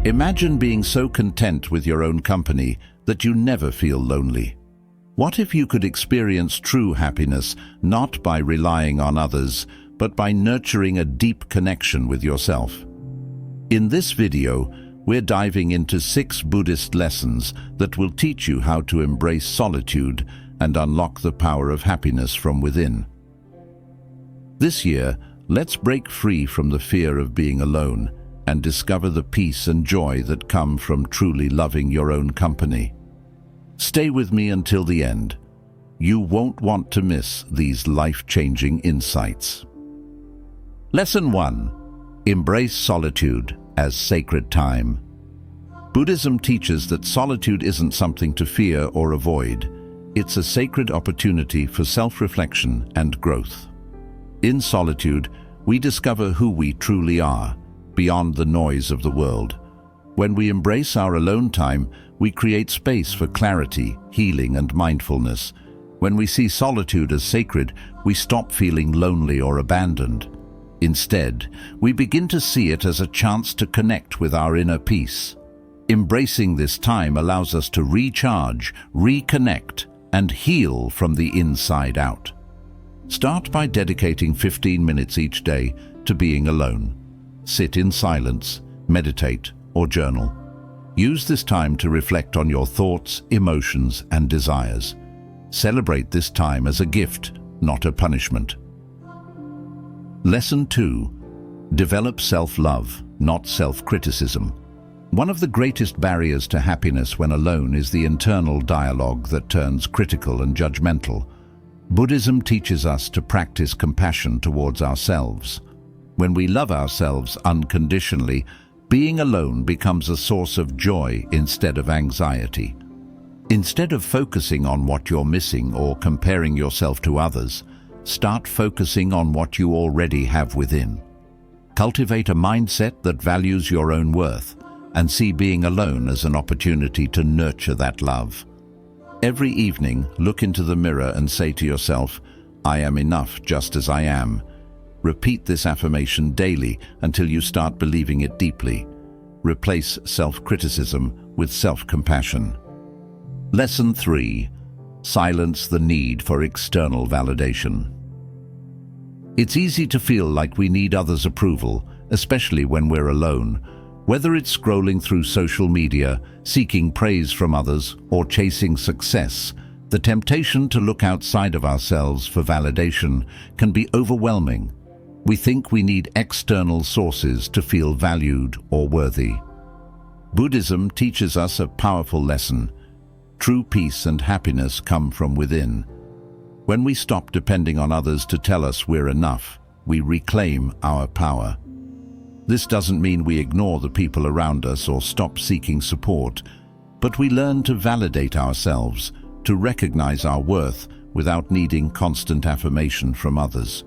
Imagine being so content with your own company that you never feel lonely. What if you could experience true happiness not by relying on others, but by nurturing a deep connection with yourself? In this video, we're diving into 6 Buddhist lessons that will teach you how to embrace solitude and unlock the power of happiness from within. This year, let's break free from the fear of being alone and discover the peace and joy that come from truly loving your own company. Stay with me until the end. You won't want to miss these life-changing insights. Lesson 1. Embrace solitude as sacred time. Buddhism teaches that solitude isn't something to fear or avoid. It's a sacred opportunity for self-reflection and growth. In solitude, we discover who we truly are, beyond the noise of the world. When we embrace our alone time, we create space for clarity, healing, and mindfulness. When we see solitude as sacred, we stop feeling lonely or abandoned. Instead, we begin to see it as a chance to connect with our inner peace. Embracing this time allows us to recharge, reconnect, and heal from the inside out. Start by dedicating 15 minutes each day to being alone. Sit in silence, meditate, or journal. Use this time to reflect on your thoughts, emotions, and desires. Celebrate this time as a gift, not a punishment. Lesson 2. Develop self-love, not self-criticism. One of the greatest barriers to happiness when alone is the internal dialogue that turns critical and judgmental. Buddhism teaches us to practice compassion towards ourselves. When we love ourselves unconditionally, being alone becomes a source of joy instead of anxiety. Instead of focusing on what you're missing or comparing yourself to others, start focusing on what you already have within. Cultivate a mindset that values your own worth and see being alone as an opportunity to nurture that love. Every evening, look into the mirror and say to yourself, "I am enough just as I am." Repeat this affirmation daily until you start believing it deeply. Replace self-criticism with self-compassion. Lesson 3. Silence the need for external validation. It's easy to feel like we need others' approval, especially when we're alone. Whether it's scrolling through social media, seeking praise from others, or chasing success, the temptation to look outside of ourselves for validation can be overwhelming. We think we need external sources to feel valued or worthy. Buddhism teaches us a powerful lesson. True peace and happiness come from within. When we stop depending on others to tell us we're enough, we reclaim our power. This doesn't mean we ignore the people around us or stop seeking support, but we learn to validate ourselves, to recognize our worth without needing constant affirmation from others.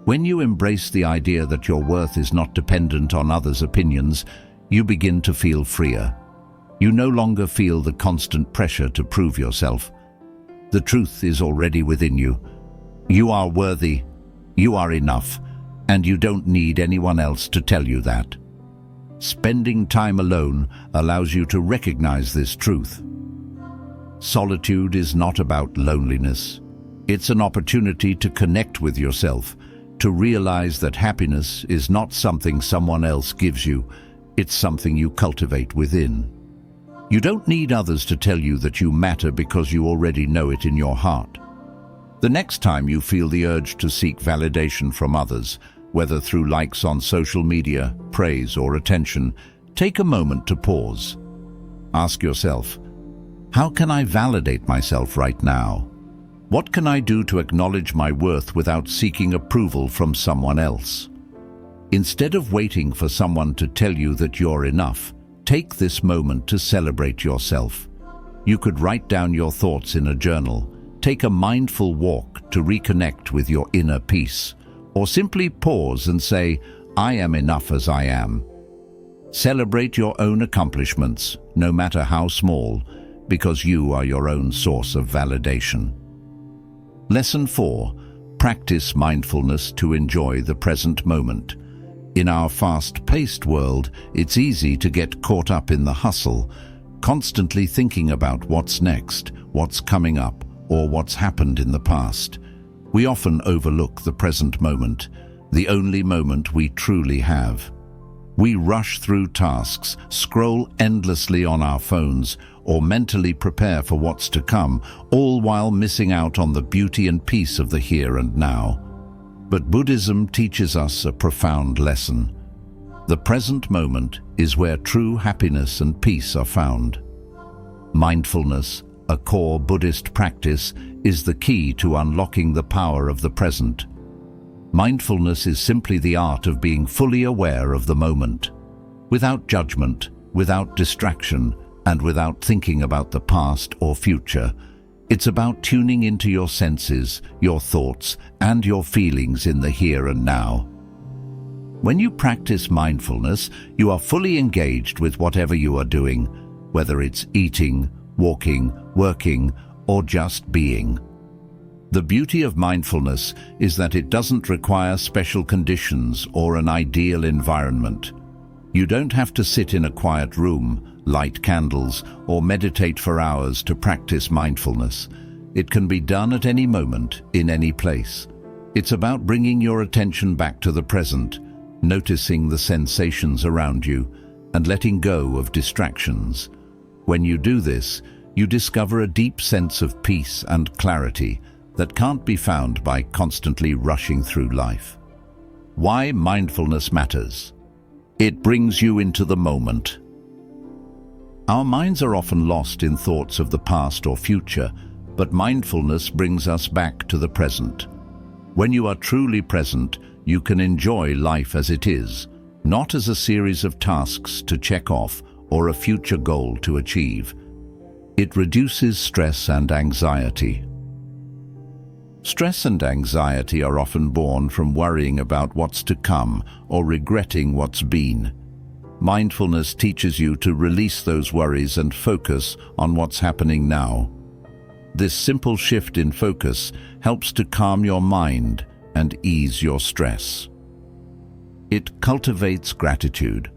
When you embrace the idea that your worth is not dependent on others' opinions, you begin to feel freer. You no longer feel the constant pressure to prove yourself. The truth is already within you. You are worthy, you are enough, and you don't need anyone else to tell you that. Spending time alone allows you to recognize this truth. Solitude is not about loneliness. It's an opportunity to connect with yourself, to realize that happiness is not something someone else gives you, it's something you cultivate within. You don't need others to tell you that you matter because you already know it in your heart. The next time you feel the urge to seek validation from others, whether through likes on social media, praise, or attention, take a moment to pause. Ask yourself, how can I validate myself right now? What can I do to acknowledge my worth without seeking approval from someone else? Instead of waiting for someone to tell you that you're enough, take this moment to celebrate yourself. You could write down your thoughts in a journal, take a mindful walk to reconnect with your inner peace, or simply pause and say, "I am enough as I am." Celebrate your own accomplishments, no matter how small, because you are your own source of validation. Lesson 4. Practice mindfulness to enjoy the present moment. In our fast-paced world, it's easy to get caught up in the hustle, constantly thinking about what's next, what's coming up, or what's happened in the past. We often overlook the present moment, the only moment we truly have. We rush through tasks, scroll endlessly on our phones, or mentally prepare for what's to come, all while missing out on the beauty and peace of the here and now. But Buddhism teaches us a profound lesson. The present moment is where true happiness and peace are found. Mindfulness, a core Buddhist practice, is the key to unlocking the power of the present. Mindfulness is simply the art of being fully aware of the moment, without judgment, without distraction, and without thinking about the past or future. It's about tuning into your senses, your thoughts, and your feelings in the here and now. When you practice mindfulness, you are fully engaged with whatever you are doing, whether it's eating, walking, working, or just being. The beauty of mindfulness is that it doesn't require special conditions or an ideal environment. You don't have to sit in a quiet room, light candles, or meditate for hours to practice mindfulness. It can be done at any moment, in any place. It's about bringing your attention back to the present, noticing the sensations around you, and letting go of distractions. When you do this, you discover a deep sense of peace and clarity that can't be found by constantly rushing through life. Why mindfulness matters? It brings you into the moment. Our minds are often lost in thoughts of the past or future, but mindfulness brings us back to the present. When you are truly present, you can enjoy life as it is, not as a series of tasks to check off or a future goal to achieve. It reduces stress and anxiety. Stress and anxiety are often born from worrying about what's to come or regretting what's been. Mindfulness teaches you to release those worries and focus on what's happening now. This simple shift in focus helps to calm your mind and ease your stress. It cultivates gratitude.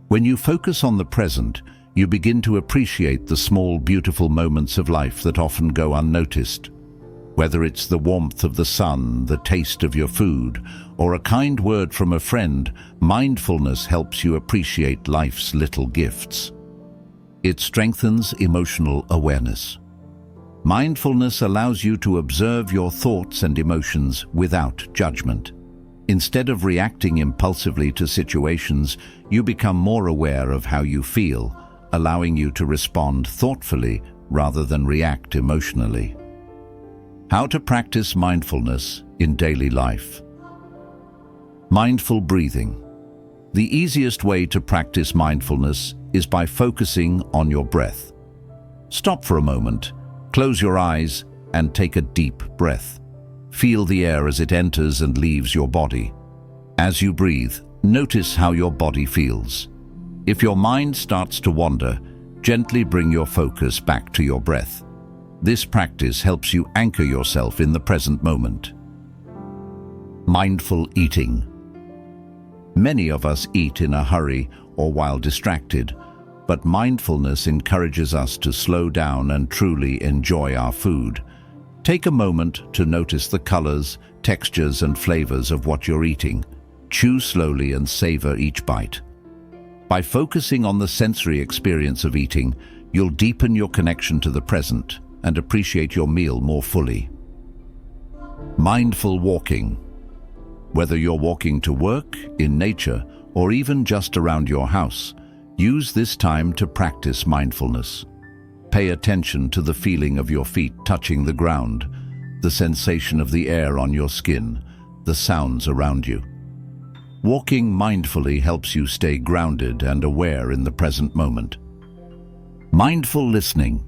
When you focus on the present, you begin to appreciate the small, beautiful moments of life that often go unnoticed. Whether it's the warmth of the sun, the taste of your food, or a kind word from a friend, mindfulness helps you appreciate life's little gifts. It strengthens emotional awareness. Mindfulness allows you to observe your thoughts and emotions without judgment. Instead of reacting impulsively to situations, you become more aware of how you feel, allowing you to respond thoughtfully rather than react emotionally. How to practice mindfulness in daily life. Mindful breathing. The easiest way to practice mindfulness is by focusing on your breath. Stop for a moment, close your eyes, and take a deep breath. Feel the air as it enters and leaves your body. As you breathe, notice how your body feels. If your mind starts to wander, gently bring your focus back to your breath. This practice helps you anchor yourself in the present moment. Mindful eating. Many of us eat in a hurry or while distracted, but mindfulness encourages us to slow down and truly enjoy our food. Take a moment to notice the colors, textures, and flavors of what you're eating. Chew slowly and savor each bite. By focusing on the sensory experience of eating, you'll deepen your connection to the present and appreciate your meal more fully. Mindful walking. Whether you're walking to work, in nature, or even just around your house, use this time to practice mindfulness. Pay attention to the feeling of your feet touching the ground, the sensation of the air on your skin, the sounds around you. Walking mindfully helps you stay grounded and aware in the present moment. Mindful listening.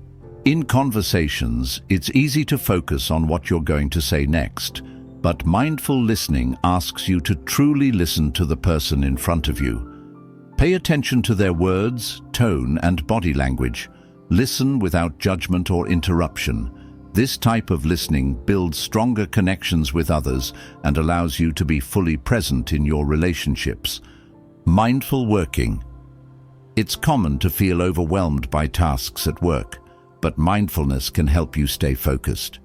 In conversations, it's easy to focus on what you're going to say next, but mindful listening asks you to truly listen to the person in front of you. Pay attention to their words, tone, and body language. Listen without judgment or interruption. This type of listening builds stronger connections with others and allows you to be fully present in your relationships. Mindful working. It's common to feel overwhelmed by tasks at work, but mindfulness can help you stay focused.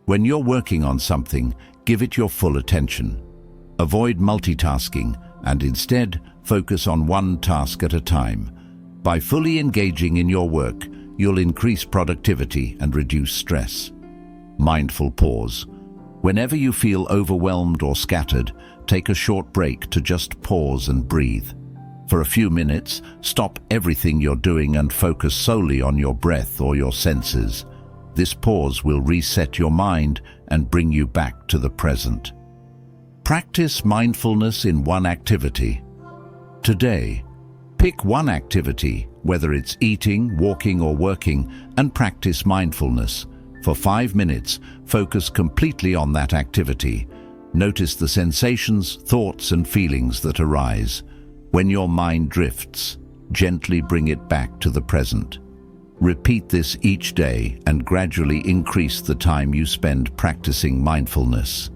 When you're working on something, give it your full attention. Avoid multitasking and instead focus on one task at a time. By fully engaging in your work, you'll increase productivity and reduce stress. Mindful pause. Whenever you feel overwhelmed or scattered, take a short break to just pause and breathe. For a few minutes, stop everything you're doing and focus solely on your breath or your senses. This pause will reset your mind and bring you back to the present. Practice mindfulness in one activity. Today, pick one activity, whether it's eating, walking, or working, and practice mindfulness. For 5 minutes, focus completely on that activity. Notice the sensations, thoughts, and feelings that arise. When your mind drifts, gently bring it back to the present. Repeat this each day and gradually increase the time you spend practicing mindfulness.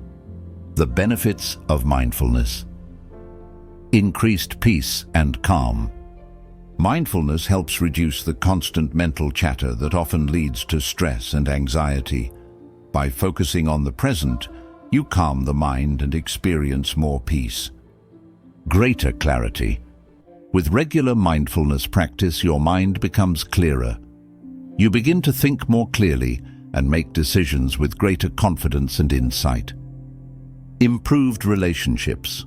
The benefits of mindfulness. Increased peace and calm. Mindfulness helps reduce the constant mental chatter that often leads to stress and anxiety. By focusing on the present, you calm the mind and experience more peace. Greater clarity. With regular mindfulness practice, your mind becomes clearer. You begin to think more clearly and make decisions with greater confidence and insight. Improved relationships.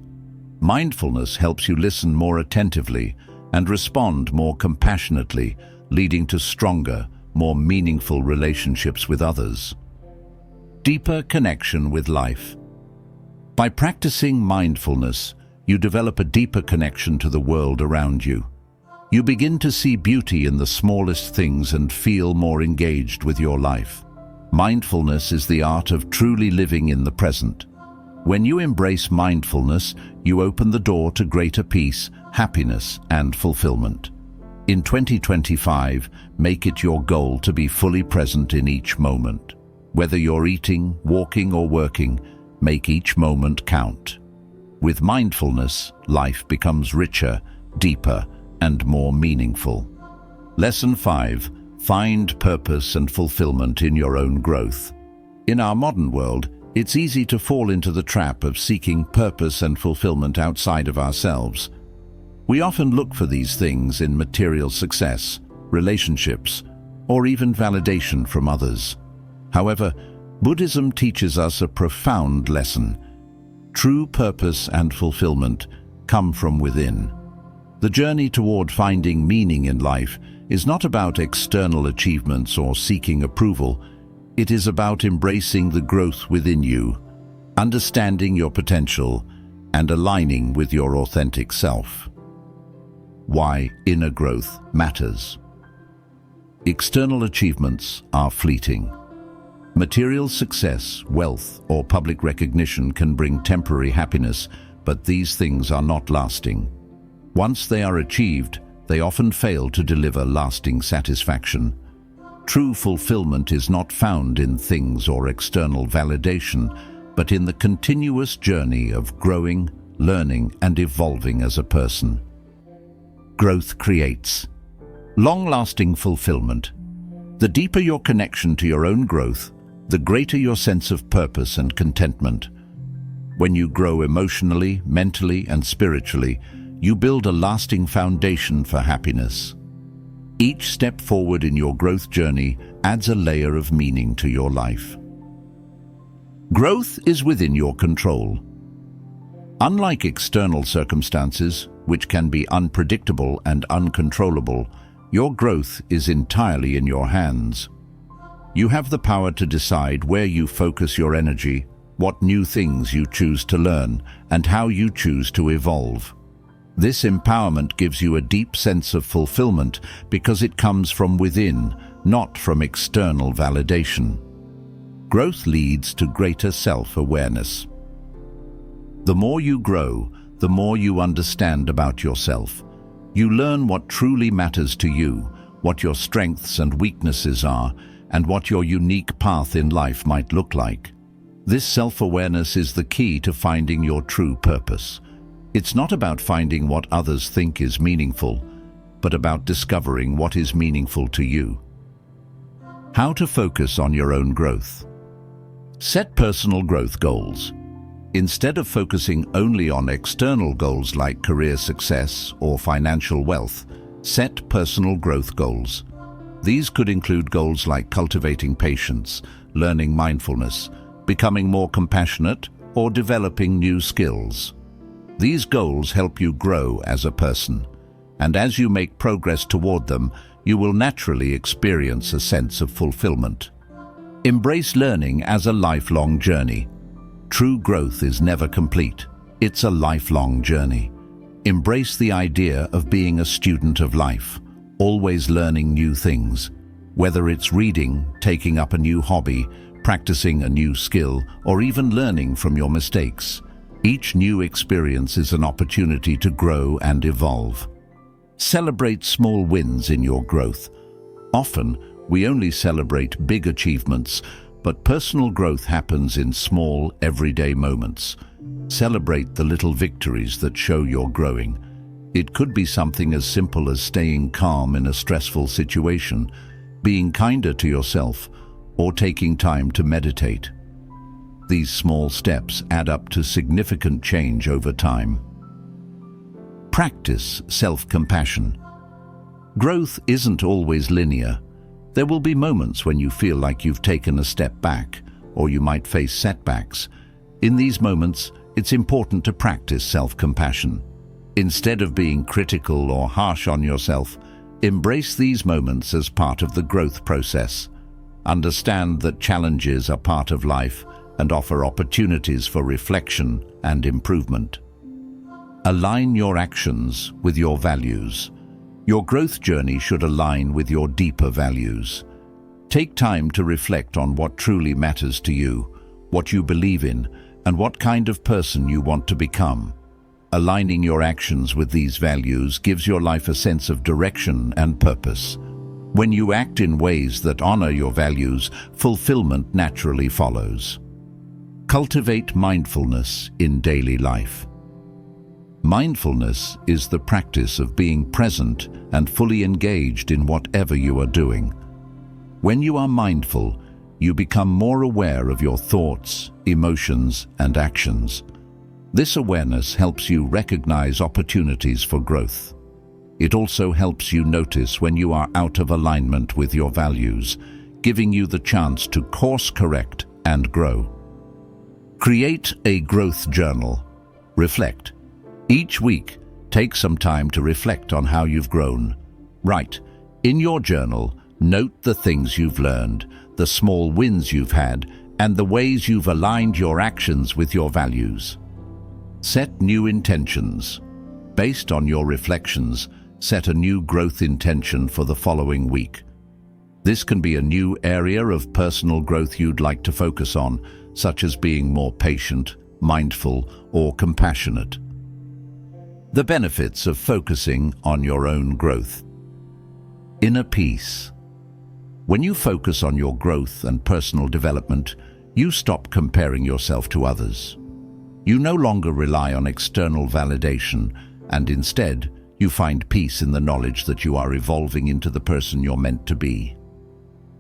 Mindfulness helps you listen more attentively and respond more compassionately, leading to stronger, more meaningful relationships with others. Deeper connection with life. By practicing mindfulness, you develop a deeper connection to the world around you. You begin to see beauty in the smallest things and feel more engaged with your life. Mindfulness is the art of truly living in the present. When you embrace mindfulness, you open the door to greater peace, happiness, and fulfillment. In 2025, make it your goal to be fully present in each moment. Whether you're eating, walking, or working, make each moment count. With mindfulness, life becomes richer, deeper, and more meaningful. Lesson 5. Find purpose and fulfillment in your own growth. In our modern world, it's easy to fall into the trap of seeking purpose and fulfillment outside of ourselves. We often look for these things in material success, relationships, or even validation from others. However, Buddhism teaches us a profound lesson. True purpose and fulfillment come from within. The journey toward finding meaning in life is not about external achievements or seeking approval. It is about embracing the growth within you, understanding your potential, and aligning with your authentic self. Why inner growth matters. External achievements are fleeting. Material success, wealth, or public recognition can bring temporary happiness, but these things are not lasting. Once they are achieved, they often fail to deliver lasting satisfaction. True fulfillment is not found in things or external validation, but in the continuous journey of growing, learning, and evolving as a person. Growth creates long-lasting fulfillment. The deeper your connection to your own growth, the greater your sense of purpose and contentment. When you grow emotionally, mentally, and spiritually, you build a lasting foundation for happiness. Each step forward in your growth journey adds a layer of meaning to your life. Growth is within your control. Unlike external circumstances, which can be unpredictable and uncontrollable, your growth is entirely in your hands. You have the power to decide where you focus your energy, what new things you choose to learn, and how you choose to evolve. This empowerment gives you a deep sense of fulfillment because it comes from within, not from external validation. Growth leads to greater self-awareness. The more you grow, the more you understand about yourself. You learn what truly matters to you, what your strengths and weaknesses are, and what your unique path in life might look like. This self-awareness is the key to finding your true purpose. It's not about finding what others think is meaningful, but about discovering what is meaningful to you. How to focus on your own growth. Set personal growth goals. Instead of focusing only on external goals like career success or financial wealth, set personal growth goals. These could include goals like cultivating patience, learning mindfulness, becoming more compassionate, or developing new skills. These goals help you grow as a person, and as you make progress toward them, you will naturally experience a sense of fulfillment. Embrace learning as a lifelong journey. True growth is never complete. It's a lifelong journey. Embrace the idea of being a student of life, always learning new things. Whether it's reading, taking up a new hobby, practicing a new skill, or even learning from your mistakes, each new experience is an opportunity to grow and evolve. Celebrate small wins in your growth. Often, we only celebrate big achievements, but personal growth happens in small, everyday moments. Celebrate the little victories that show you're growing. It could be something as simple as staying calm in a stressful situation, being kinder to yourself, or taking time to meditate. These small steps add up to significant change over time. Practice self-compassion. Growth isn't always linear. There will be moments when you feel like you've taken a step back, or you might face setbacks. In these moments, it's important to practice self-compassion. Instead of being critical or harsh on yourself, embrace these moments as part of the growth process. Understand that challenges are part of life and offer opportunities for reflection and improvement. Align your actions with your values. Your growth journey should align with your deeper values. Take time to reflect on what truly matters to you, what you believe in, and what kind of person you want to become. Aligning your actions with these values gives your life a sense of direction and purpose. When you act in ways that honor your values, fulfillment naturally follows. Cultivate mindfulness in daily life. Mindfulness is the practice of being present and fully engaged in whatever you are doing. When you are mindful, you become more aware of your thoughts, emotions, and actions. This awareness helps you recognize opportunities for growth. It also helps you notice when you are out of alignment with your values, giving you the chance to course correct and grow. Create a growth journal. Reflect. Each week, take some time to reflect on how you've grown. Write. In your journal, note the things you've learned, the small wins you've had, and the ways you've aligned your actions with your values. Set new intentions. Based on your reflections, set a new growth intention for the following week. This can be a new area of personal growth you'd like to focus on, such as being more patient, mindful, or compassionate. The benefits of focusing on your own growth. Inner peace. When you focus on your growth and personal development, you stop comparing yourself to others. You no longer rely on external validation, and instead, you find peace in the knowledge that you are evolving into the person you're meant to be.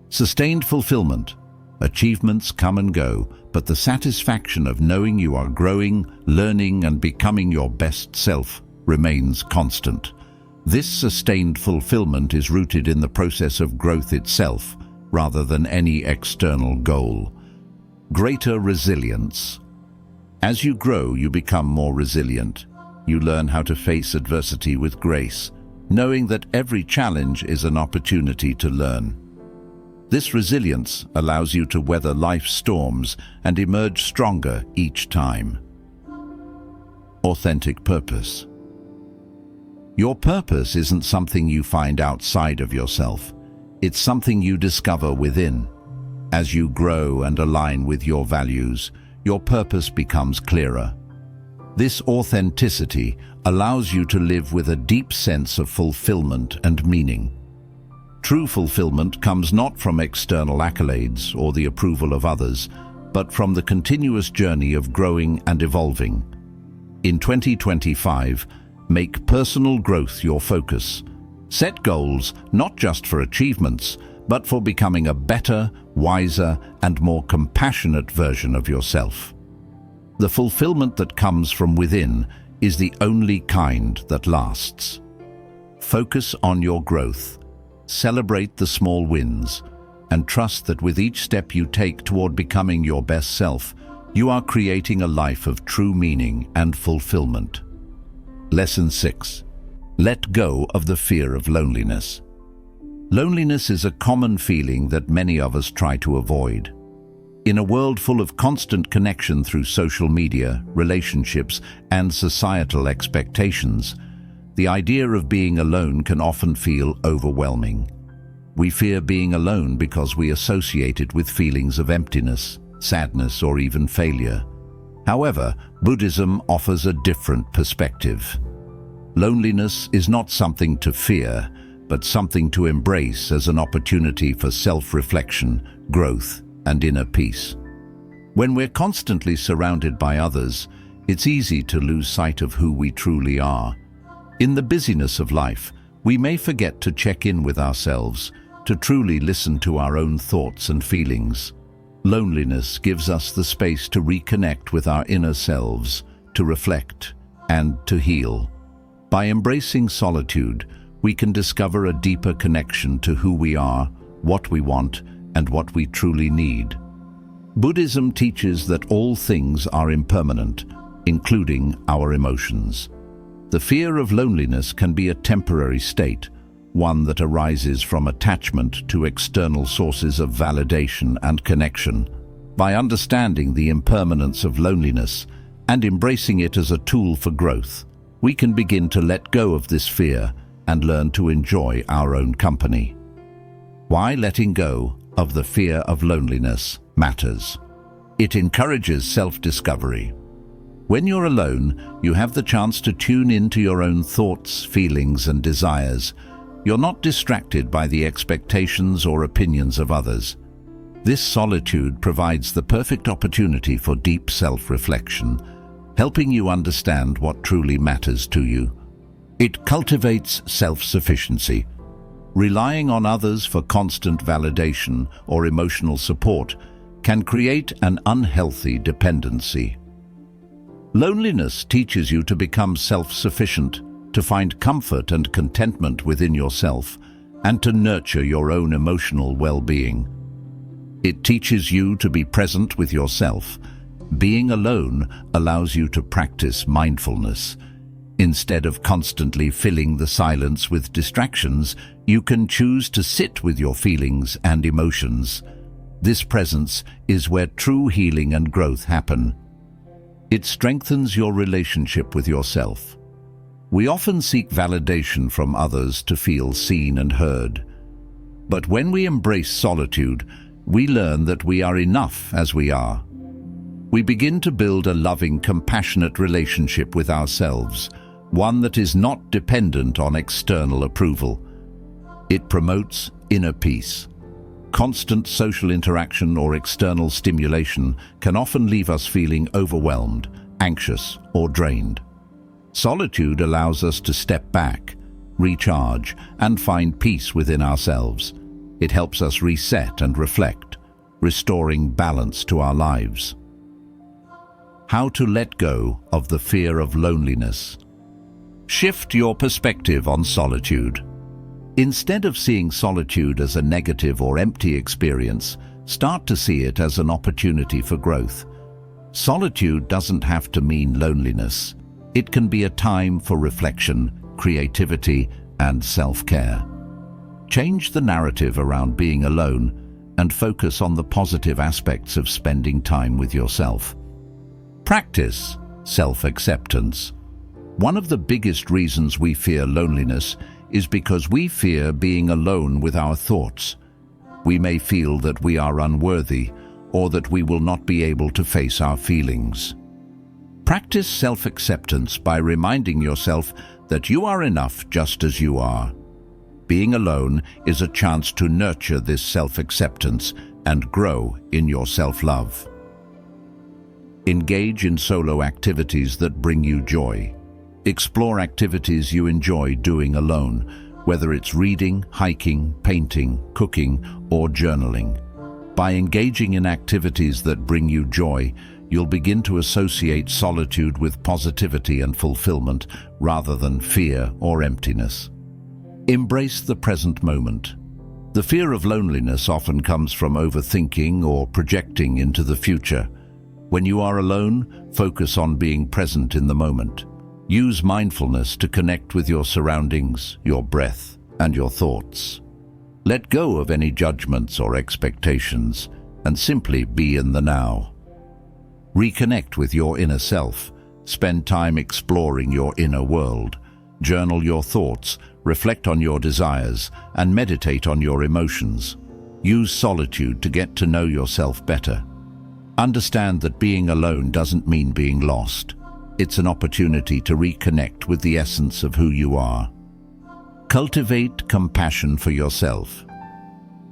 Sustained fulfillment. Achievements come and go, but the satisfaction of knowing you are growing, learning, and becoming your best self remains constant. This sustained fulfillment is rooted in the process of growth itself, rather than any external goal. Greater resilience. As you grow, you become more resilient. You learn how to face adversity with grace, knowing that every challenge is an opportunity to learn. This resilience allows you to weather life's storms and emerge stronger each time. Authentic purpose. Your purpose isn't something you find outside of yourself. It's something you discover within. As you grow and align with your values, your purpose becomes clearer. This authenticity allows you to live with a deep sense of fulfillment and meaning. True fulfillment comes not from external accolades or the approval of others, but from the continuous journey of growing and evolving. In 2025, make personal growth your focus. Set goals not just for achievements, but for becoming a better, wiser, and more compassionate version of yourself. The fulfillment that comes from within is the only kind that lasts. Focus on your growth. Celebrate the small wins, and trust that with each step you take toward becoming your best self, you are creating a life of true meaning and fulfillment. Lesson 6. Let go of the fear of loneliness. Loneliness is a common feeling that many of us try to avoid. In a world full of constant connection through social media, relationships, and societal expectations, the idea of being alone can often feel overwhelming. We fear being alone because we associate it with feelings of emptiness, sadness, or even failure. However, Buddhism offers a different perspective. Loneliness is not something to fear, but something to embrace as an opportunity for self-reflection, growth, and inner peace. When we're constantly surrounded by others, it's easy to lose sight of who we truly are. In the busyness of life, we may forget to check in with ourselves, to truly listen to our own thoughts and feelings. Loneliness gives us the space to reconnect with our inner selves, to reflect, and to heal. By embracing solitude, we can discover a deeper connection to who we are, what we want, and what we truly need. Buddhism teaches that all things are impermanent, including our emotions. The fear of loneliness can be a temporary state, one that arises from attachment to external sources of validation and connection. By understanding the impermanence of loneliness and embracing it as a tool for growth, we can begin to let go of this fear and learn to enjoy our own company. Why letting go of the fear of loneliness matters? It encourages self-discovery. When you're alone, you have the chance to tune into your own thoughts, feelings, and desires. You're not distracted by the expectations or opinions of others. This solitude provides the perfect opportunity for deep self-reflection, helping you understand what truly matters to you. It cultivates self-sufficiency. Relying on others for constant validation or emotional support can create an unhealthy dependency. Loneliness teaches you to become self-sufficient, to find comfort and contentment within yourself, and to nurture your own emotional well-being. It teaches you to be present with yourself. Being alone allows you to practice mindfulness. Instead of constantly filling the silence with distractions, you can choose to sit with your feelings and emotions. This presence is where true healing and growth happen. It strengthens your relationship with yourself. We often seek validation from others to feel seen and heard. But when we embrace solitude, we learn that we are enough as we are. We begin to build a loving, compassionate relationship with ourselves, one that is not dependent on external approval. It promotes inner peace. Constant social interaction or external stimulation can often leave us feeling overwhelmed, anxious, or drained. Solitude allows us to step back, recharge, and find peace within ourselves. It helps us reset and reflect, restoring balance to our lives. How to let go of the fear of loneliness. Shift your perspective on solitude. Instead of seeing solitude as a negative or empty experience, start to see it as an opportunity for growth. Solitude doesn't have to mean loneliness. It can be a time for reflection, creativity, and self-care. Change the narrative around being alone and focus on the positive aspects of spending time with yourself. Practice self-acceptance. One of the biggest reasons we fear loneliness is because we fear being alone with our thoughts. We may feel that we are unworthy or that we will not be able to face our feelings. Practice self-acceptance by reminding yourself that you are enough just as you are. Being alone is a chance to nurture this self-acceptance and grow in your self-love. Engage in solo activities that bring you joy. Explore activities you enjoy doing alone, whether it's reading, hiking, painting, cooking, or journaling. By engaging in activities that bring you joy, you'll begin to associate solitude with positivity and fulfillment rather than fear or emptiness. Embrace the present moment. The fear of loneliness often comes from overthinking or projecting into the future. When you are alone, focus on being present in the moment. Use mindfulness to connect with your surroundings, your breath, and your thoughts. Let go of any judgments or expectations and simply be in the now. Reconnect with your inner self. Spend time exploring your inner world. Journal your thoughts, reflect on your desires, and meditate on your emotions. Use solitude to get to know yourself better. Understand that being alone doesn't mean being lost. It's an opportunity to reconnect with the essence of who you are. Cultivate compassion for yourself.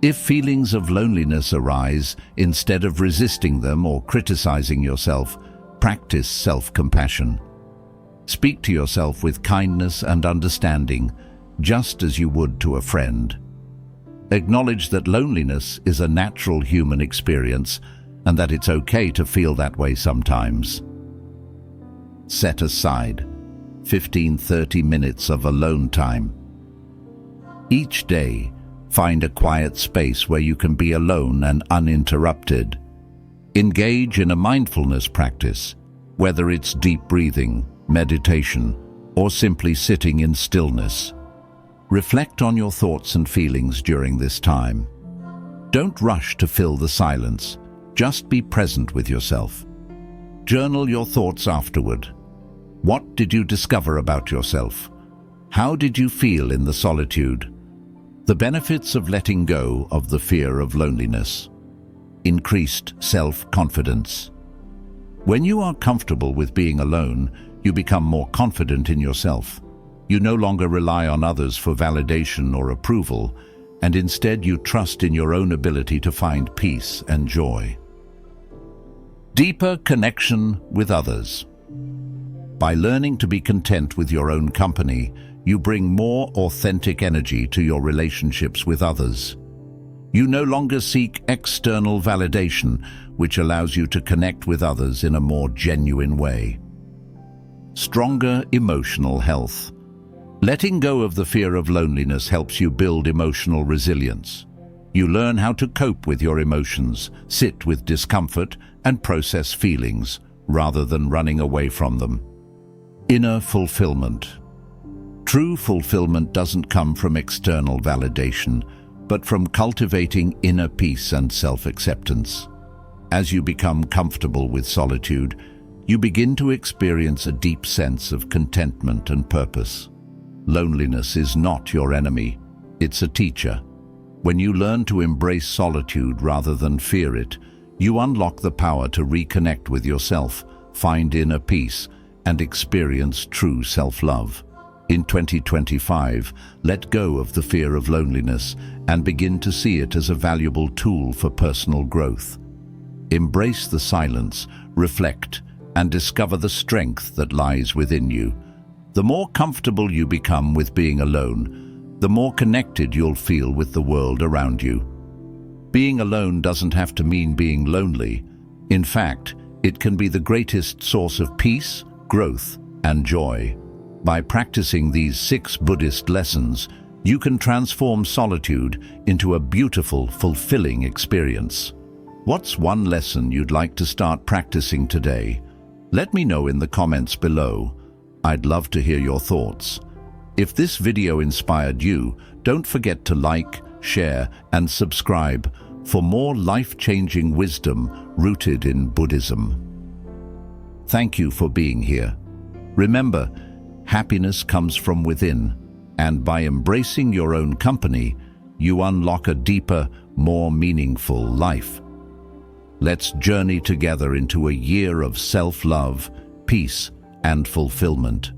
If feelings of loneliness arise, instead of resisting them or criticizing yourself, practice self-compassion. Speak to yourself with kindness and understanding, just as you would to a friend. Acknowledge that loneliness is a natural human experience and that it's okay to feel that way sometimes. Set aside 15-30 minutes of alone time. Each day, find a quiet space where you can be alone and uninterrupted. Engage in a mindfulness practice, whether it's deep breathing, meditation, or simply sitting in stillness. Reflect on your thoughts and feelings during this time. Don't rush to fill the silence. Just be present with yourself. Journal your thoughts afterward. What did you discover about yourself? How did you feel in the solitude? The benefits of letting go of the fear of loneliness. Increased self-confidence. When you are comfortable with being alone, you become more confident in yourself. You no longer rely on others for validation or approval, and instead you trust in your own ability to find peace and joy. Deeper connection with others. By learning to be content with your own company, you bring more authentic energy to your relationships with others. You no longer seek external validation, which allows you to connect with others in a more genuine way. Stronger emotional health. Letting go of the fear of loneliness helps you build emotional resilience. You learn how to cope with your emotions, sit with discomfort, and process feelings, rather than running away from them. Inner fulfillment. True fulfillment doesn't come from external validation, but from cultivating inner peace and self-acceptance. As you become comfortable with solitude, you begin to experience a deep sense of contentment and purpose. Loneliness is not your enemy, it's a teacher. When you learn to embrace solitude rather than fear it, you unlock the power to reconnect with yourself, find inner peace, and experience true self-love. In 2025, let go of the fear of loneliness and begin to see it as a valuable tool for personal growth. Embrace the silence, reflect, and discover the strength that lies within you. The more comfortable you become with being alone, the more connected you'll feel with the world around you. Being alone doesn't have to mean being lonely. In fact, it can be the greatest source of peace, growth, and joy. By practicing these 6 Buddhist lessons, you can transform solitude into a beautiful, fulfilling experience. What's one lesson you'd like to start practicing today? Let me know in the comments below. I'd love to hear your thoughts. If this video inspired you, don't forget to like, share, and subscribe for more life-changing wisdom rooted in Buddhism. Thank you for being here. Remember, happiness comes from within, and by embracing your own company, you unlock a deeper, more meaningful life. Let's journey together into a year of self-love, peace, and fulfillment.